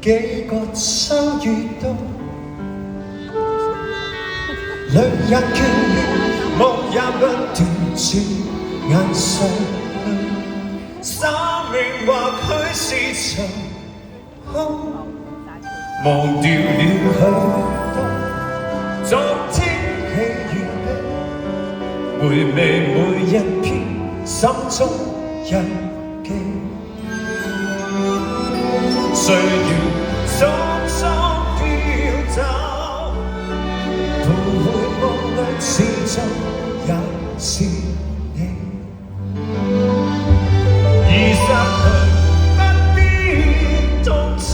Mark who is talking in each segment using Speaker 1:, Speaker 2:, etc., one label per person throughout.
Speaker 1: 幾個相遇到，兩人眷戀，夢也不斷轉眼上去，生命或許是場空，忘掉了許多昨天喜與悲，回味每一篇心中日記。歲月匆匆飄走，徘徊夢裏始終也是你。已失去不必痛楚，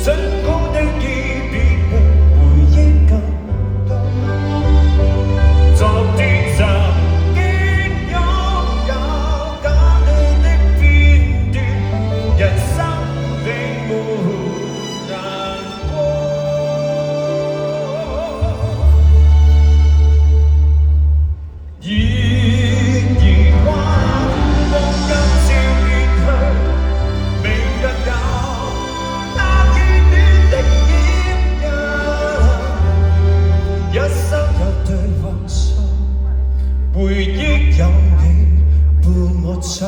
Speaker 1: 儘管的已別離，回憶更多。昨天曾經擁有假你的片段，人生並沒難過。然而幻夢今朝遠去，明日有那眷戀的掩印，一生有對幻想，回憶有你伴我走。